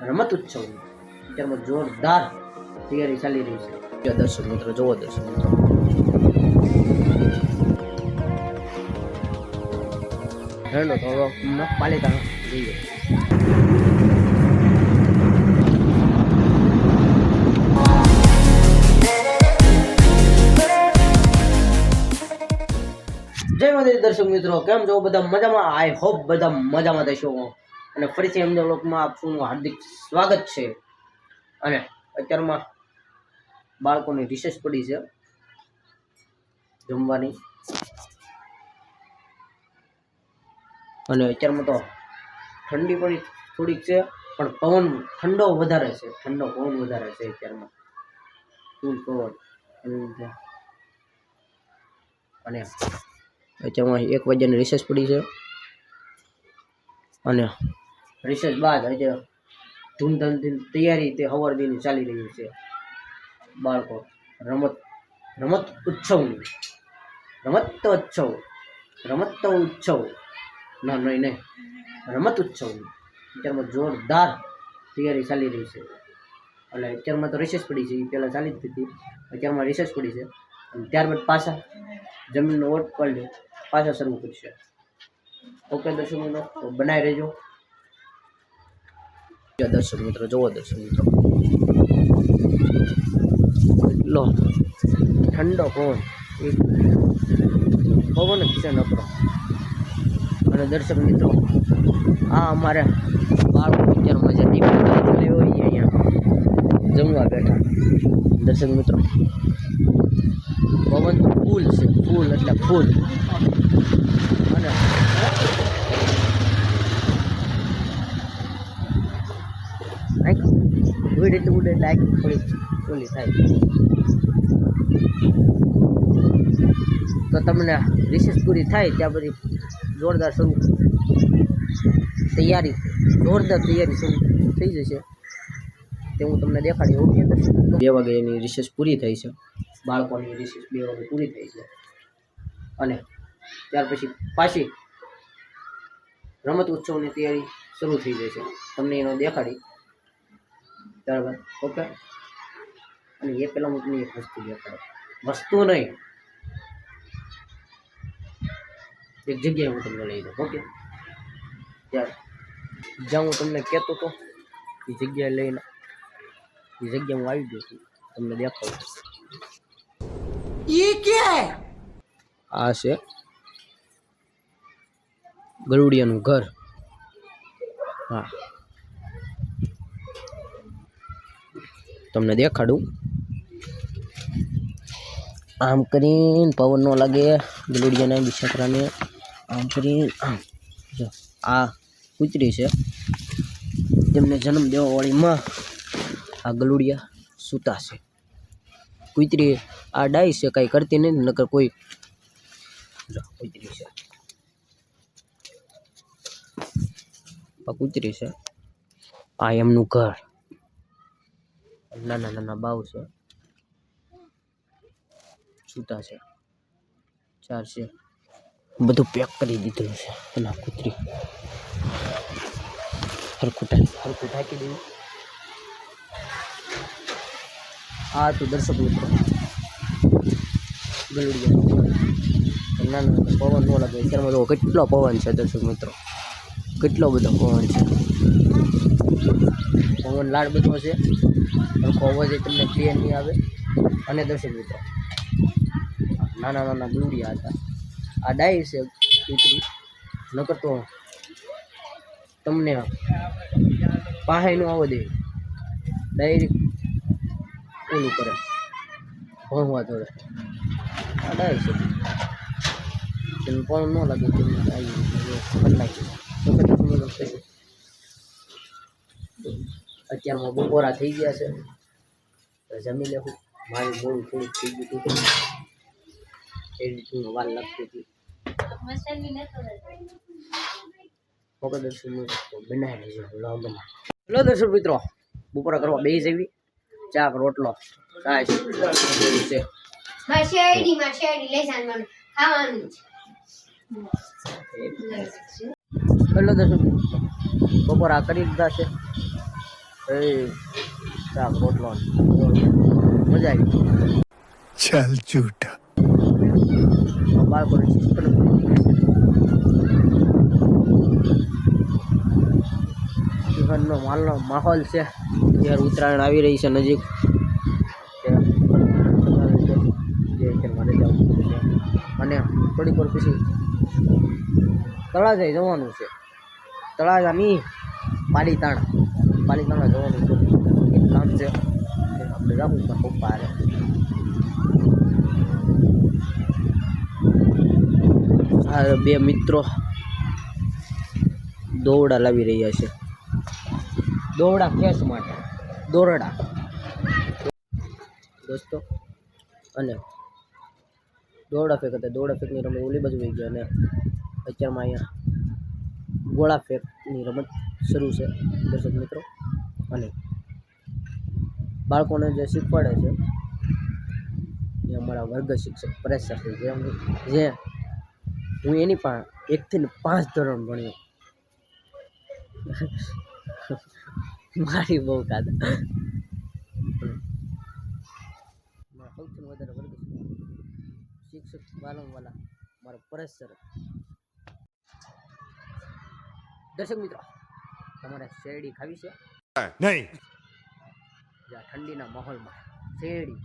રમત ઉત્સવની અત્યારમાં જોરદાર તૈયારી ચાલી રહી છે. દર્શક મિત્રો જોવો, દર્શક મિત્રો હેલો થોડો પાલિકા જઈએ. જય માતાજી દર્શક મિત્રો, કેમ છો બધા? મજામાં? આઈ હોપ બધા મજામાં થશો. અને ફરીથી એમના બ્લોગમાં આપનું હાર્દિક સ્વાગત છે. અને અત્યારમાં બાળકોની રિસેસ પડી છે જમવાની, અને અત્યારમાં તો ઠંડી પણ થોડીક છે, પણ પવન ઠંડો વધારે છે, ઠંડો પવન વધારે છે અત્યારમાં, ફૂલ પવન. અને અત્યારમાં 1 વાગ્યાની રિસેસ પડી છે, અને રિસેસ બાદ આજે ધૂમધામથી તૈયારી તે સવારથી ચાલી રહી છે. બાળકો રમત ઉત્સવ ના નહીં રમત ઉત્સવની અત્યારમાં જોરદાર તૈયારી ચાલી રહી છે. એટલે અત્યારમાં તો રિસેસ પડી છે, એ પહેલાં ચાલી જ હતી. અત્યારમાં રિસેસ પડી છે, અને ત્યારબાદ પાછા જમીનનો ઓટ પડી પાછા શરૂ કરશે. ઓકે દર્શક મિત્રો, તો બનાવી રહેજો. દર્શક મિત્રો જોવો, દર્શક મિત્રો એટલો ઠંડો પવન, એક પવન જ છે નકરો. અને દર્શક મિત્રો, આ અમારે બાળકો અત્યારમાં જે ટીવી હોય અહીંયા જમવા બેઠા. દર્શક મિત્રો પવન તો ફૂલ છે, ફૂલ એટલે ફૂલ. અને ઉડે લાઈક થોડી ઓલી થાય તો તમને રિસેસ પૂરી થાય ત્યાં બધી જોરદાર તૈયારી શરૂ થઈ જશે. તે હું તમને દેખાડી. ઓકે દર્શક, 2 વાગ્યાની રિસેસ પૂરી થઈ છે. બાળકોની રિસેસ 2 વાગે પૂરી થઈ છે, અને ત્યાર પછી પાછી રમત ઉત્સવની તૈયારી શરૂ થઈ જશે. તમને એનો દેખાડી ત્યારબાદ. ઓકે, અને એ પહેલાં હું તમને એક વસ્તુ દેખાડો. વસ્તુ નહીં, એક જગ્યાએ હું તમને લઈ દઉં. ઓકે, જ્યાં હું તમને કહેતો હતો એ જગ્યાએ લઈને એ જગ્યા હું આવી ગયો છું. તમને દેખાડું. આ છે ગરુડિયાનું ઘર. હા, તમને દેખાડું. આમ કરીને પવન ન લાગે ગલુડિયાના બિચારાને. આમ કરીને આમ જો આ કૂતરી છે, તેમને જન્મ દેવા વાળી માં આ ગલુડિયા સૂતા છે. કૂતરી આ ડાઈ છે, કાંઈ કરતી નથી, નકર કોઈ જો કૂતરી છે, આ કૂતરી છે. આ એમનું ઘર. નાના નાના બાવ છે, છૂટા છે, 4 છે. બધું પેક કરી દીધું છે. અને આ કૂતરી હરખું ઢાંકી દેવું. આ તો દર્શક મિત્રો ગલુડિયા નાના પવન ન લાગે. અત્યારમાં તો કેટલો પવન છે દર્શક મિત્રો, કેટલો બધો પવન છે. પવન લાડ બધો છે, પણ અવાજ તમને ક્લિયર નહીં આવે. અને દર્શક મિત્રો નાના નાના ગલુડિયા હતા. આ ડાઈ છે કૂતરી, નકર તો તમને પાસે નું આવવા દે, ડાયરેક્ટ ઓલું કરે, ભણવા જોડે. આ ડાઈ છે, તેનું પણ ન લાગે. તેમને અત્યારમાં બપોરા થઈ ગયા છે, જમી લેવું. મારું મોડું થોડુંક થઈ ગયું હતું, એ રીતનું વાર લાગતી હતી. ઓકે દર્શક મિત્રો, બનાવી લેજો વ્લોગમાં. હેલો દર્શક મિત્રો, બપોરા કરવા બેસી જવી. ચાક રોટલો છે. હેલો દર્શક, બપોરા કરી દીધા છે. એ શાક રોટલો મજા આવી. चल झूठा. બાળકોને જીવનનો માહોલ છે. જ્યારે ઉત્તરાયણ આવી રહી છે નજીક, અને થોડીક વાર પછી તળાજા જવાનું છે. તળાજાની પાલીતાણા જવાનું છે. એક કામ છે, આપણે જવું છે પપ્પા હારે. આ બે મિત્રો દોરડા લાવી રહ્યા છે. દોરડા ખેંચ માટે દોરડા દોસ્તો. અને દોરડા ફેંક હતા. દોરડા ફેંકની રમત ઓલી બાજુ વહી ગયા, અને અત્યારમાં અહીંયા ગોળા ફેંકની રમત શરૂ છે દર્શક મિત્રો. અને બાળકોને જે શીખવાડે છે એ અમારા વર્ગ શિક્ષક પરેશ સર છે, જે હું એની પણ 1 થી 5 ધોરણ ભણ્યો. મારી બહુ કાદા. સૌથી વધારે વર્ગ શિક્ષક વાલા મારો પરેશ સર. દર્શક મિત્રો, તમારે શેરડી ખાવી છે? नहीं. જ્યાં ઠંડીના માહોલમાં શેરડી,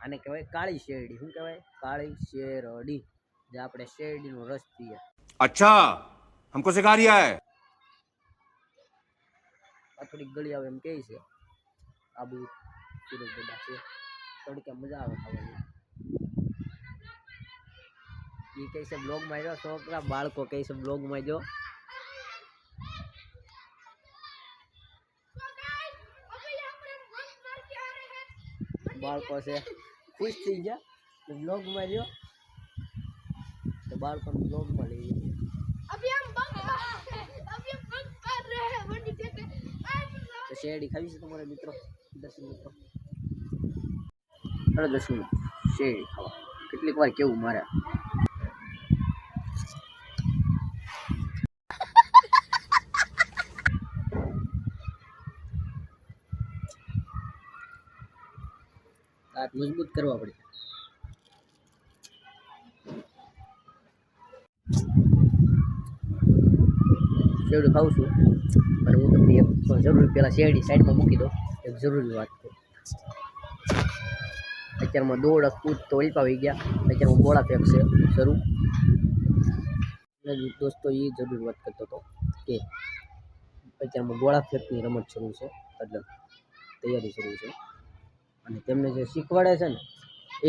આને કહેવાય કાળી શેરડી. શું કહેવાય? કાળી શેરડી. જે આપણે શેરડીનો રસ પીએ. अच्छा, हमको सिखा रिया है. આ થોડીક ગળી આવે એમ કહે છે. આબુ સુરત બધા છે, તડકે મજા આવે ખાવાની. એ કહે છે બ્લોગમાં જો છોકરા બાળકો કહે છે બ્લોગમાં જો. બાળકો છે ખુશ થઈ ગયા બ્લોગમાં જો, તો બાળકોને બ્લોગમાં લઈ જઈએ. તો શેરડી ખાવી છે તમારા મિત્રો? દર્શક મિત્રો, અરે દર્શક મિત્રો, શેરડી ખાવા કેટલીક વાર કેવું મારે. દાંત મજબૂત કરવા પડે. શેરડી ખાઉં છું, અને હું તમને એક જરૂરી પહેલાં શેરડી સાઈડમાં મૂકી દો. એક જરૂરી વાત કહું. અત્યારમાં દોડ કૂદ તો અલ્પાવી ગયા. અત્યારમાં ગોળા ફેંક છે શરૂ. દોસ્તો એ જરૂરી વાત કરતો હતો કે અત્યારમાં ગોળા ફેંકની રમત શરૂ છે, એટલે તૈયારી શરૂ છે. અને તેમને જે શીખવાડે છે ને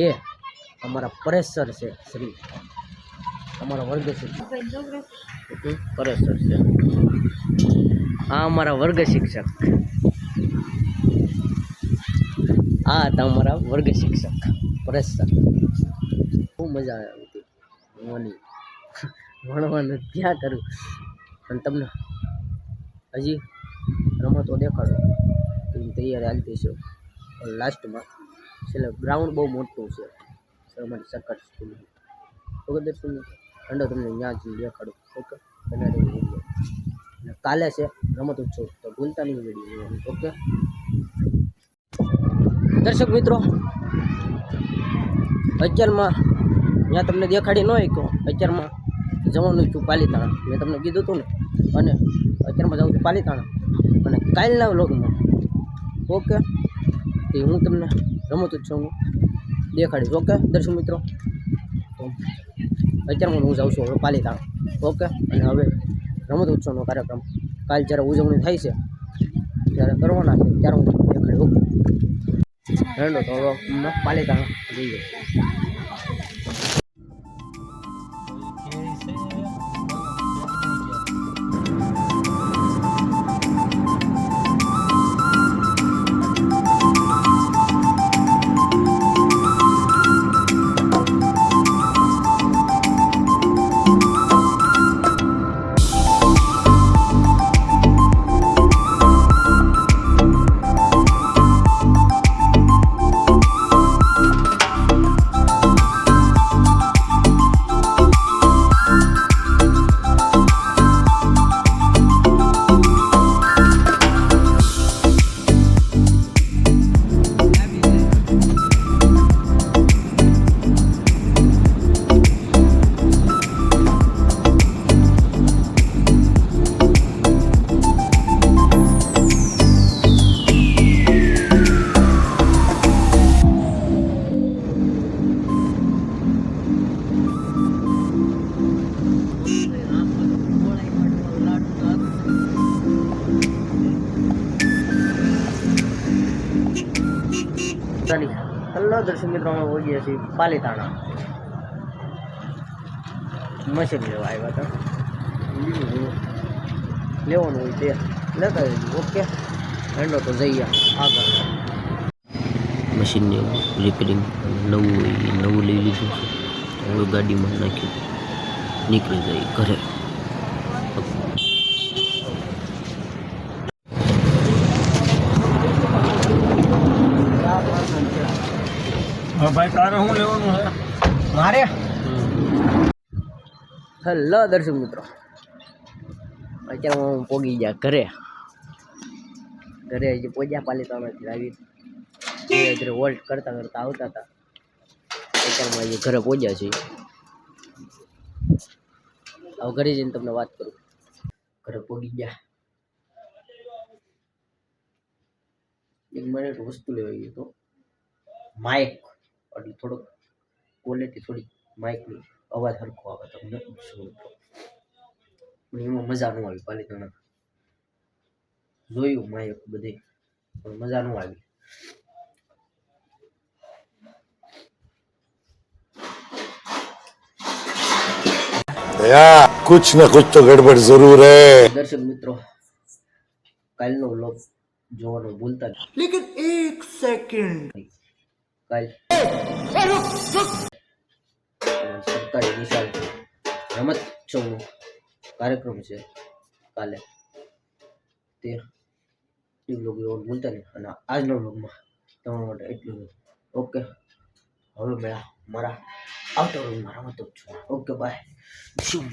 એ અમારા પરેશ સર છે. શ્રી અમારા વર્ગ શિક્ષક પરેશ સર છે. આ અમારા વર્ગ શિક્ષક. આ હતા અમારા વર્ગ શિક્ષક પરેશ સર. બહુ મજા આવતી ભણવાનું ક્યાં કરું. અને તમને હજી રમતો દેખાડો એની તૈયારી હાલતી છે. લાસ્ટમાં છેલ્લે ગ્રાઉન્ડ બહુ મોટું છે અમારી સરકારી સ્કૂલ. ઓકે દર્શક ઠંડો તમને ત્યાં જ દેખાડું. ઓકે, બનાવી વિડીયો. અને કાલે છે રમત ઉત્સવ, તો ભૂલતા નહીં વિડીયો. ઓકે દર્શક મિત્રો, અત્યારમાં ત્યાં તમને દેખાડી ન હોય તો અત્યારમાં જવાનું છું પાલીતાણા. મેં તમને કીધું હતું ને. અને અત્યારમાં જાઉં છું પાલીતાણા. અને કાલના વ્લોગમાં ઓકે એ હું તમને રમત ઉત્સવનું દેખાડીશ. ઓકે દર્શક મિત્રો, તો અત્યારમાં હું જાઉં છું હવે પાલીતાણા. ઓકે, અને હવે રમત ઉત્સવનો કાર્યક્રમ કાલ જ્યારે ઉજવણી થાય છે ત્યારે કરવાના છે, ત્યારે હું દેખાડીશ. ઓકે હેલો, તો હવે પાલીતાણા જઈએ. નહીં. હલો દર્શક મિત્રો, અમે પહોંચીએ છીએ પાલીતાણા. મશીન લેવા આવ્યા હતા. લેવાનું હોય તે લેતા જઈએ. ઓકે, હેન્ડો તો જઈએ આગળ. મશીનને રિપેરિંગ નવું હોય એ નવું લઈ લીધું છે. હવે ગાડીમાં નાખી નીકળી જાય ઘરે. ભાઈ તારે શું લેવાનું છે મારે હેલો દર્શક મિત્રો, અત્યારે હું પોગી ગયા ઘરે. હજી પહોંચ્યા પાલીતાણાથી આવી ધીરે વોલ્ટ કરતા કરતા આવતા હતા. અત્યારમાં હજી ઘરે પહોંચ્યા છીએ. હવે ઘરે જઈને તમને વાત કરું. ઘરે પહોંચી ગયા. એક મને વસ્તુ લેવા ગયો હતો, માઇક. એટલે થોડોક ક્વોલિટી થોડી માઇકની અવાજ સરખો આવે તમને પણ એમાં મજા ન આવી. પાલીતાણા જોયું માઇક બધે પણ મજા ન આવી. भैया कुछ न कुछ तो गड़बड़ जरूर है. દર્શક મિત્રો, કાલનો વ્લોગ જોવાનું ભૂલતા નહીં. लेकिन एक सेकंड કાલ સરકારી નિશાળ રમતોત્સવનો કાર્યક્રમ છે કાલે. તે વ્લોગ જોવાનું ભૂલતા નહીં. અને આજનો વ્લોગમાં તમારા માટે એટલું જ. ઓકે, હવે મેળા મારા આવતા વ્લોગમાં રમતોત્સવ. Okay, by. શું